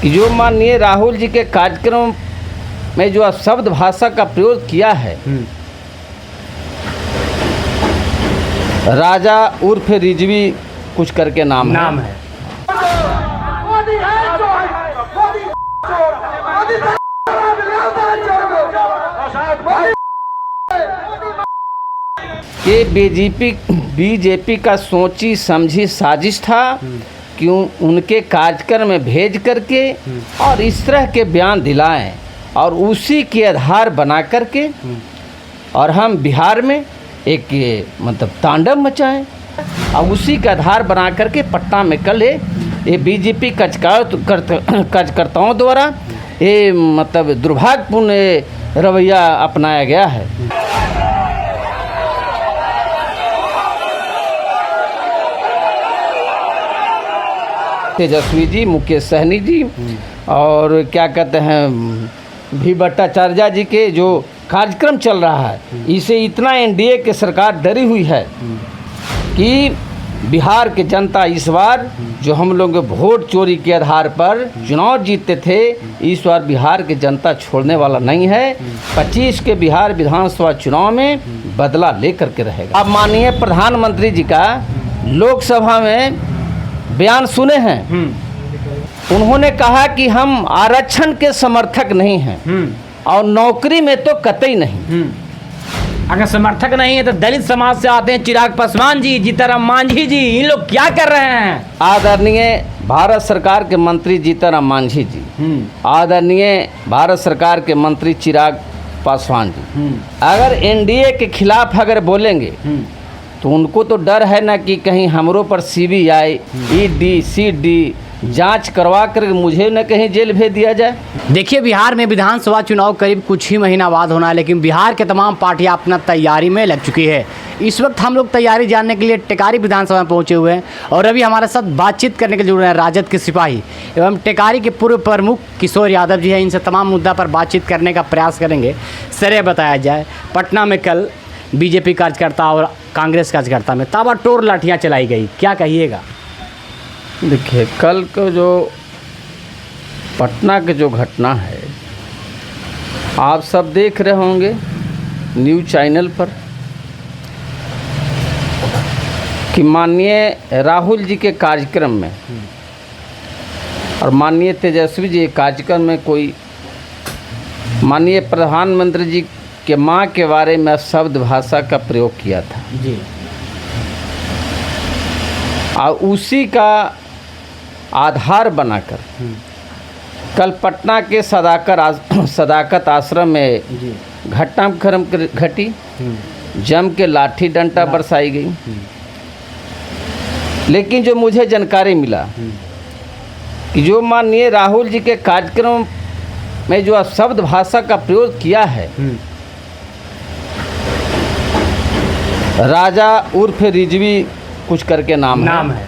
कि जो माननीय राहुल जी के कार्यक्रम में जो शब्द भाषा का प्रयोग किया है, राजा उर्फ रिजवी कुछ करके नाम है। ये बीजेपी का सोची समझी साजिश था कि उनके कार्यक्रम में भेज करके और इस तरह के बयान दिलाएं और उसी के आधार बना करके और हम बिहार में एक मतलब तांडव मचाएं और उसी का आधार बना करके पटना में कल ये बीजेपी कार्यकर्ताओं द्वारा ये मतलब दुर्भाग्यपूर्ण रवैया अपनाया गया है। तेजस्वी जी, मुकेश सहनी जी और क्या कहते हैं भी भट्टाचार्य जी के जो कार्यक्रम चल रहा है, इसे इतना एनडीए की सरकार डरी हुई है कि बिहार की जनता इस बार जो हम लोग वोट चोरी के आधार पर चुनाव जीतते थे, इस बार बिहार की जनता छोड़ने वाला नहीं है। 25 के बिहार विधानसभा चुनाव में बदला लेकर के रहेगा। अब माननीय प्रधानमंत्री जी का लोकसभा में बयान सुने हैं, उन्होंने कहा कि हम आरक्षण के समर्थक नहीं हैं और नौकरी में तो कतई नहीं। अगर समर्थक नहीं है तो दलित समाज से आते हैं चिराग पासवान जी, जीतनराम मांझी जी, इन लोग क्या कर रहे हैं? आदरणीय भारत सरकार के मंत्री जीतनराम मांझी जी, आदरणीय भारत सरकार के मंत्री चिराग पासवान जी, अगर एनडीए के खिलाफ अगर बोलेंगे तो उनको तो डर है ना कि कहीं हमरों पर सीबीआई, ईडी, सीडी जांच करवा कर मुझे न कहीं जेल भेज दिया जाए। देखिए, बिहार में विधानसभा चुनाव करीब कुछ ही महीना बाद होना है, लेकिन बिहार के तमाम पार्टियां अपना तैयारी में लग चुकी है। इस वक्त हम लोग तैयारी जानने के लिए टेकारी विधानसभा में पहुंचे हुए हैं और अभी हमारे साथ बातचीत करने के लिए जुड़ रहे हैं राजद के सिपाही एवं टेकारी के पूर्व प्रमुख किशोर यादव जी हैं। इनसे तमाम मुद्दा पर बातचीत करने का प्रयास करेंगे। सर, बताया जाए, पटना में कल बीजेपी कार्यकर्ता और कांग्रेस कार्यकर्ता में ताबड़तोड़ लाठियाँ चलाई गई, क्या कहिएगा? देखिए, कल को जो पटना के जो घटना है, आप सब देख रहे होंगे न्यूज़ चैनल पर कि माननीय राहुल जी के कार्यक्रम में और माननीय तेजस्वी जी के कार्यक्रम में कोई माननीय प्रधानमंत्री जी के माँ के बारे में शब्द भाषा का प्रयोग किया था जी, और उसी का आधार बनाकर कल पटना के सदाकत आश्रम में घटनाक्रम घटी, जम के लाठी डंडा बरसाई गई। लेकिन जो मुझे जानकारी मिला कि जो माननीय राहुल जी के कार्यक्रम में जो शब्द भाषा का प्रयोग किया है, राजा उर्फ रिजवी कुछ करके नाम है,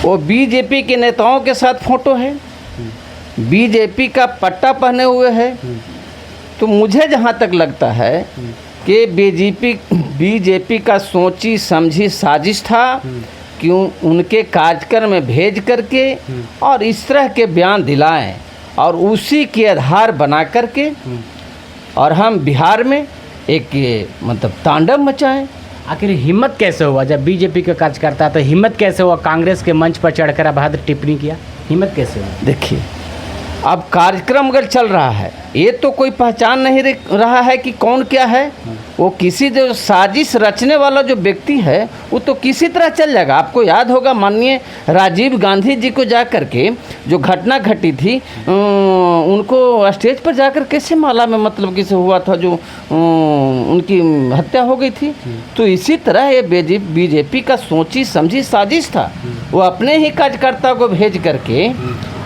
वो बीजेपी के नेताओं के साथ फोटो है, बीजेपी का पट्टा पहने हुए है। तो मुझे जहाँ तक लगता है कि बीजेपी का सोची समझी साजिश था कि उनके कार्यक्रम में भेज करके और इस तरह के बयान दिलाएं और उसी के आधार बना करके और हम बिहार में एक मतलब तांडव मचाएं। आखिर हिम्मत कैसे हुआ जब बीजेपी का कार्यकर्ता, तो हिम्मत कैसे हुआ कांग्रेस के मंच पर चढ़कर अभद्र टिप्पणी किया? हिम्मत कैसे हुआ? देखिए, अब कार्यक्रम अगर चल रहा है, ये तो कोई पहचान नहीं रहा है कि कौन क्या है। वो किसी जो साजिश रचने वाला जो व्यक्ति है वो तो किसी तरह चल जाएगा। आपको याद होगा माननीय राजीव गांधी जी को जा कर के जो घटना घटी थी, उनको स्टेज पर जाकर कैसे माला में मतलब किसे हुआ था, जो उनकी हत्या हो गई थी। तो इसी तरह ये बीजेपी का सोची समझी साजिश था। वो अपने ही कार्यकर्ता को भेज करके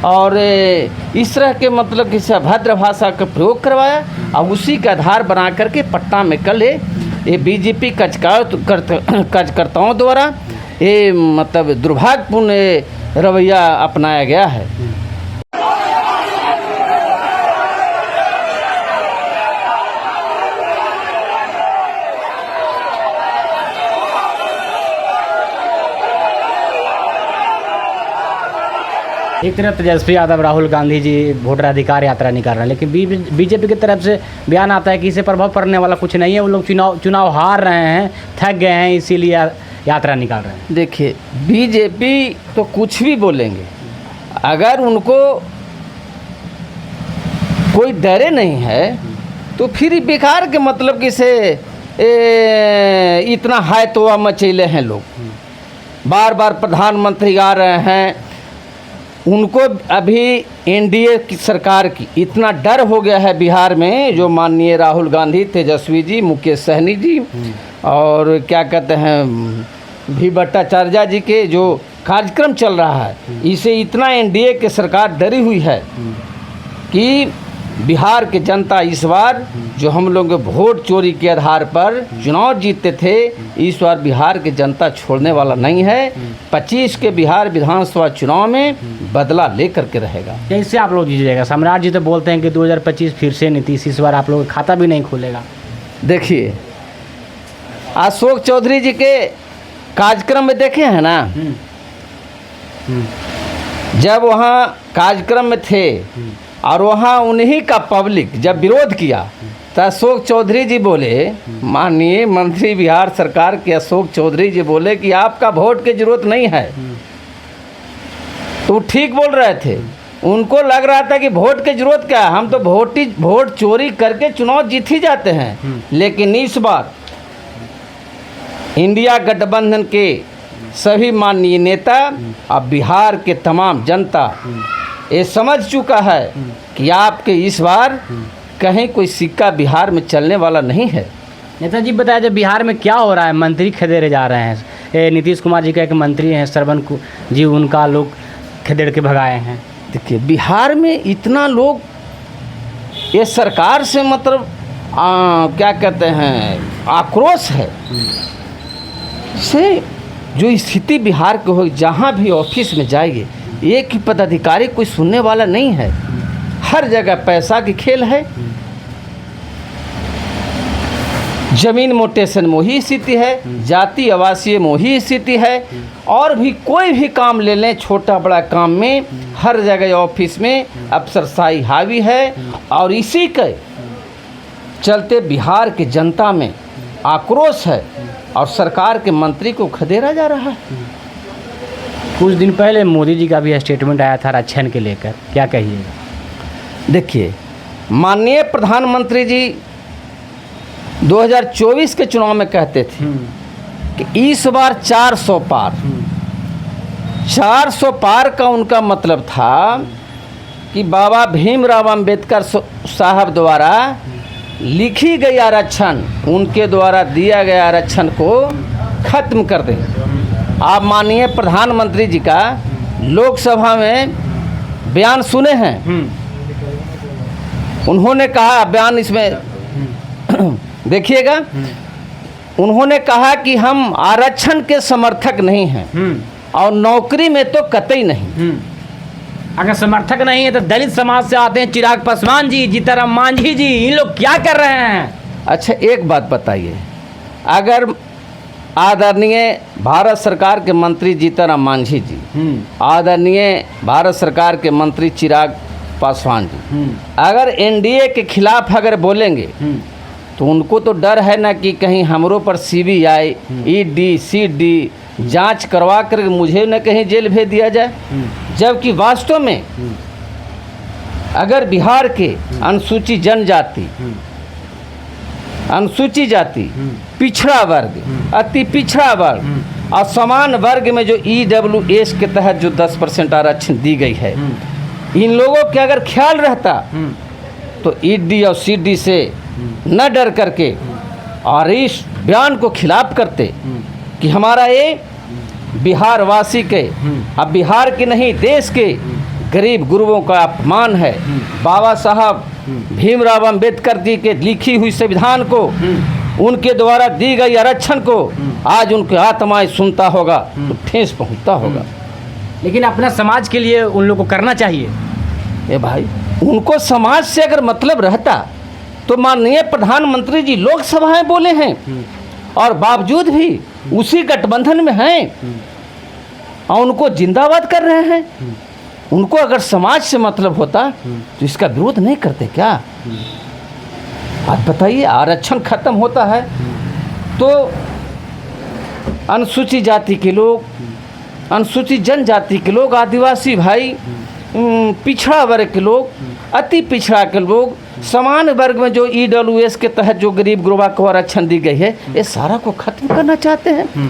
और इस तरह के मतलब किसी अभद्र भाषा का प्रयोग करवाया और उसी का आधार बना करके पटना में कल ये बीजेपी कार्यकर्ताओं द्वारा ये मतलब दुर्भाग्यपूर्ण रवैया अपनाया गया है। एक तरफ तेजस्वी यादव राहुल गांधी जी वोटर अधिकार यात्रा निकाल रहे हैं, लेकिन बीजेपी की तरफ से बयान आता है कि इससे प्रभाव पड़ने वाला कुछ नहीं है, वो लोग चुनाव हार रहे हैं, थक गए हैं, इसीलिए यात्रा निकाल रहे हैं। देखिए, बीजेपी तो कुछ भी बोलेंगे, अगर उनको कोई डरे नहीं है तो फिर बेकार के मतलब कि से इतना हाय तोआ मचेले हैं लोग। बार बार प्रधानमंत्री आ रहे हैं, उनको अभी एनडीए की सरकार की इतना डर हो गया है बिहार में, जो माननीय राहुल गांधी, तेजस्वी जी, मुकेश सहनी जी और क्या कहते हैं भी भट्टाचार्य जी के जो कार्यक्रम चल रहा है, इसे इतना एनडीए की सरकार डरी हुई है कि बिहार की जनता इस बार जो हम लोग वोट चोरी के आधार पर चुनाव जीतते थे, इस बार बिहार की जनता छोड़ने वाला नहीं है। 25 के बिहार विधानसभा चुनाव में बदला लेकर के रहेगा। कैसे आप लोग जीजिएगा? सम्राट जी तो बोलते हैं कि 2025 फिर से नीतीश इस बार आप लोग खाता भी नहीं खोलेगा। देखिए, अशोक चौधरी जी के कार्यक्रम में देखे हैं ना, जब वहाँ कार्यक्रम में थे और वहाँ उन्हीं का पब्लिक जब विरोध किया तो अशोक चौधरी जी बोले, माननीय मंत्री बिहार सरकार के अशोक चौधरी जी बोले कि आपका वोट की जरूरत नहीं है। तो ठीक बोल रहे थे, उनको लग रहा था कि वोट की जरूरत क्या है, हम तो वोट चोरी करके चुनाव जीत ही जाते हैं। लेकिन इस बार इंडिया गठबंधन के सभी माननीय नेता अब बिहार के तमाम जनता ये समझ चुका है कि आपके इस बार कहीं कोई सिक्का बिहार में चलने वाला नहीं है। नेताजी बताया जब बिहार में क्या हो रहा है, मंत्री खदेड़े जा रहे हैं। नीतीश कुमार जी का एक मंत्री हैं श्रवण जी, उनका लोग खदेड़ के भगाए हैं। देखिए, बिहार में इतना लोग ये सरकार से मतलब क्या कहते हैं आक्रोश है से, जो स्थिति बिहार के हो, जहाँ भी ऑफिस में जाइए एक ही पदाधिकारी कोई सुनने वाला नहीं है, हर जगह पैसा की खेल है। जमीन मोटेशन में वही स्थिति है, जाति आवासीय में वही स्थिति है, और भी कोई भी काम ले लें, छोटा बड़ा काम में हर जगह ऑफिस में अफसरशाही हावी है। और इसी के चलते बिहार की जनता में आक्रोश है और सरकार के मंत्री को खदेड़ा जा रहा है। कुछ दिन पहले मोदी जी का भी स्टेटमेंट आया था आरक्षण के लेकर, क्या कहिएगा? देखिए, माननीय प्रधानमंत्री जी 2024 के चुनाव में कहते थे कि इस बार 400 पार। 400 पार का उनका मतलब था कि बाबा भीमराव अंबेडकर साहब द्वारा लिखी गई आरक्षण, उनके द्वारा दिया गया आरक्षण को खत्म कर दें। आप माननीय प्रधानमंत्री जी का लोकसभा में बयान सुने हैं, उन्होंने कहा, बयान इसमें देखिएगा, उन्होंने कहा कि हम आरक्षण के समर्थक नहीं हैं और नौकरी में तो कतई नहीं। अगर समर्थक नहीं है तो दलित समाज से आते हैं चिराग पासवान जी, जीतनराम मांझी जी, इन लोग क्या कर रहे हैं? अच्छा, एक बात बताइए, अगर आदरणीय भारत सरकार के मंत्री जीतनराम मांझी जी, आदरणीय भारत सरकार के मंत्री चिराग पासवान जी अगर एनडीए के खिलाफ अगर बोलेंगे तो उनको तो डर है ना कि कहीं हमरों पर सीबीआई, ईडी, सीडी जांच करवा कर मुझे न कहीं जेल भेज दिया जाए। जबकि वास्तव में अगर बिहार के अनुसूचित जनजाति, अनुसूचित जाति, पिछड़ा वर्ग, अति पिछड़ा वर्ग और समान वर्ग में जो EWS के तहत जो 10% आरक्षण दी गई है, इन लोगों के अगर ख्याल रहता तो ईडी और सीडी से न डर करके और इस बयान को खिलाफ करते कि हमारा ये बिहार वासी के, अब बिहार के नहीं देश के गरीब गुरुओं का अपमान है। बाबा साहब भीमराव अंबेडकर जी के लिखी हुई संविधान को, उनके द्वारा दी गई आरक्षण को आज उनकी आत्माएं सुनता होगा तो ठेस पहुंचता होगा। लेकिन अपना समाज के लिए उन लोगों को करना चाहिए। ए भाई, उनको समाज से अगर मतलब रहता तो माननीय प्रधानमंत्री जी लोकसभा में बोले हैं और बावजूद भी उसी गठबंधन में हैं और उनको जिंदाबाद कर रहे हैं। उनको अगर समाज से मतलब होता तो इसका विरोध नहीं करते क्या? आज बताइए, आरक्षण खत्म होता है तो अनुसूचित जाति के लोग, अनुसूचित जनजाति के लोग, आदिवासी भाई, पिछड़ा वर्ग के लोग, अति पिछड़ा के लोग, समान वर्ग में जो EWS के तहत जो गरीब गुरबा को आरक्षण दी गई है, ये सारा को खत्म करना चाहते हैं।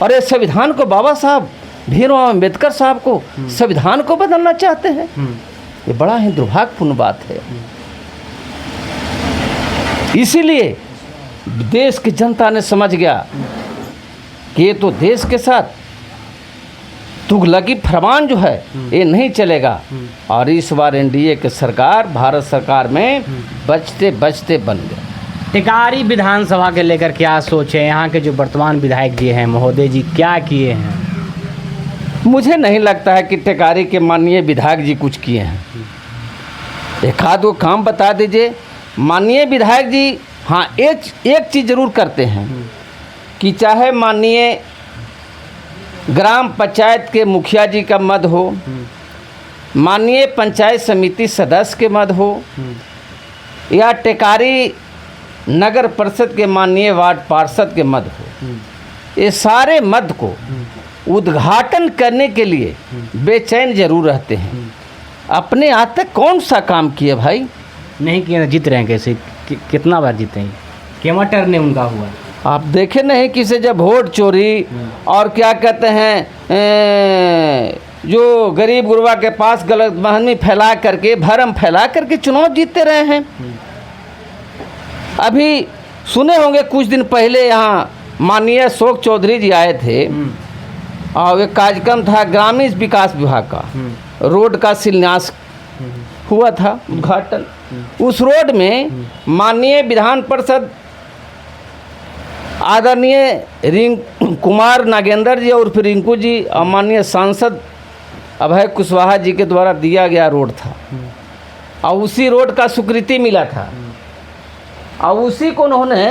और ये संविधान को बाबा साहब भीमराव अम्बेडकर साहब को संविधान को बदलना चाहते हैं। ये बड़ा ही दुर्भाग्यपूर्ण बात है। इसीलिए देश की जनता ने समझ गया कि ये तो देश के साथ तुगलकी फरमान जो है ये नहीं चलेगा। और इस बार NDA की सरकार, भारत सरकार में बचते बचते बन गया। टिकारी विधानसभा के लेकर क्या सोच है? यहाँ के जो वर्तमान विधायक जी हैं महोदय जी, क्या किए हैं? मुझे नहीं लगता है कि टिकारी के माननीय विधायक जी कुछ किए हैं। एक आध वो काम बता दीजिए। माननीय विधायक जी हाँ एक चीज़ ज़रूर करते हैं कि चाहे माननीय ग्राम पंचायत के मुखिया जी का मद हो, माननीय पंचायत समिति सदस्य के मद हो, या टिकारी नगर परिषद के माननीय वार्ड पार्षद के मद हो, ये सारे मद को उद्घाटन करने के लिए बेचैन जरूर रहते हैं। अपने आज तक कौन सा काम किए भाई? नहीं किए, जीत रहे हैं कैसे? कितना बार जीते हैं? केवल टर्न ने उनका हुआ। आप देखे नहीं किसे जब वोट चोरी और क्या कहते हैं जो गरीब गुरबा के पास गलत बहमी फैला करके, भरम फैला करके चुनाव जीतते रहे हैं। अभी सुने होंगे कुछ दिन पहले यहाँ माननीय अशोक चौधरी जी आए थे और एक कार्यक्रम था ग्रामीण विकास विभाग का, रोड का शिलान्यास हुआ था, उद्घाटन। उस रोड में माननीय विधान परिषद आदरणीय कुमार नागेंद्र जी और फिर रिंकू जी और माननीय सांसद अभय कुशवाहा जी के द्वारा दिया गया रोड था और उसी रोड का स्वीकृति मिला था और उसी को उन्होंने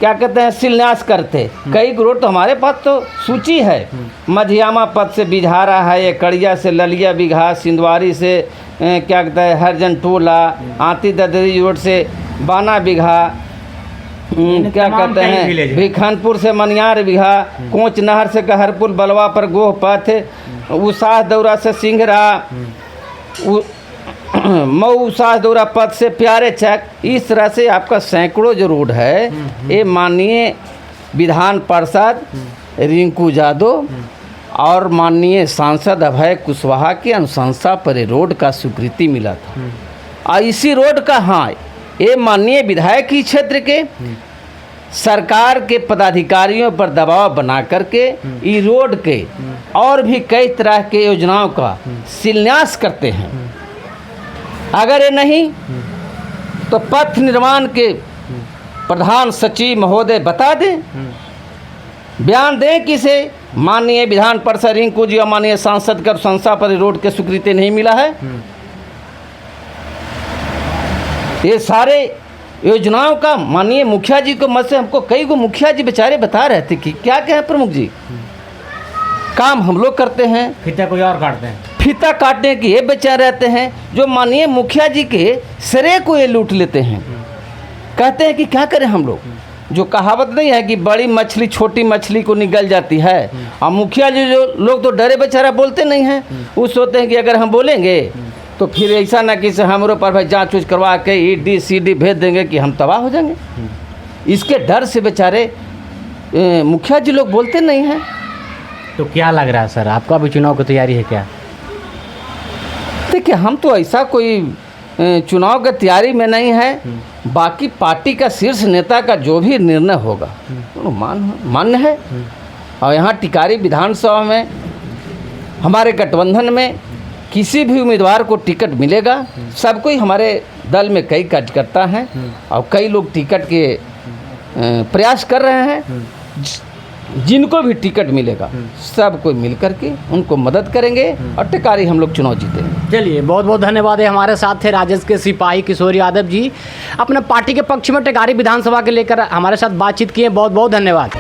क्या कहते हैं शिलान्यास करते। कई रोड तो हमारे पास तो सूची है। मधियामा पथ से बिझारा है, ये कड़िया से ललिया बिघा, सिंधवारी से क्या कहते हैं हरजन टोला, आती ददरी रोड से बाना बिघा, क्या कहते हैं भिखानपुर से मनियार बिघा, कोच नहर से कहरपुर बलवा पर गोह पथ, उसाह दौरा से सिंघरा, मऊ उसाह दौरा पथ से प्यारे चक। इस तरह से आपका सैकड़ों जो रोड है ये माननीय विधान पार्षद रिंकू यादव और माननीय सांसद अभय कुशवाहा की अनुशंसा पर ये रोड का स्वीकृति मिला था। और इसी रोड का हाँ ये माननीय विधायक ही क्षेत्र के सरकार के पदाधिकारियों पर दबाव बना करके इस रोड के और भी कई तरह के योजनाओं का शिलान्यास करते हैं। अगर ये नहीं तो पथ निर्माण के प्रधान सचिव महोदय बता दें, बयान दें कि इसे माननीय विधान परिषद रिंकू जी और माननीय सांसद का संस्था पर रोड के स्वीकृति नहीं मिला है। ये सारे योजनाओं का माननीय मुखिया जी को मत से हमको कई गो मुखिया जी बेचारे बता रहे थे कि क्या क्या है प्रमुख जी, काम हम लोग करते हैं, फीता कोई और काटते हैं, फीता काटने के ये बेचारे रहते हैं जो माननीय मुखिया जी के श्रेय को ये लूट लेते हैं। कहते हैं कि क्या करें हम लोग, जो कहावत नहीं है कि बड़ी मछली छोटी मछली को निगल जाती है, और मुखिया जी जो लोग तो डरे बेचारा बोलते नहीं हैं। वो सोचते हैं कि अगर हम बोलेंगे तो फिर ऐसा ना कि हमारे पर भाई जाँच उच करवा के ED CD भेज देंगे कि हम तबाह हो जाएंगे। इसके डर से बेचारे मुखिया जी लोग बोलते नहीं हैं। तो क्या लग रहा है सर, आपका भी चुनाव की तैयारी है क्या? देखिए हम तो ऐसा कोई चुनाव की तैयारी में नहीं है। बाकी पार्टी का शीर्ष नेता का जो भी निर्णय होगा वो मान्य है। और यहाँ टिकारी विधानसभा में हमारे गठबंधन में किसी भी उम्मीदवार को टिकट मिलेगा। सब कोई हमारे दल में कई कार्यकर्ता हैं और कई लोग टिकट के प्रयास कर रहे हैं। जिनको भी टिकट मिलेगा सब कोई मिल करके उनको मदद करेंगे और टिकारी हम लोग चुनाव जीतेंगे। चलिए बहुत बहुत धन्यवाद है। हमारे साथ थे राजद के सिपाही किशोर यादव जी, अपने पार्टी के पक्ष में टिकारी विधानसभा के लेकर हमारे साथ बातचीत किए। बहुत बहुत धन्यवाद।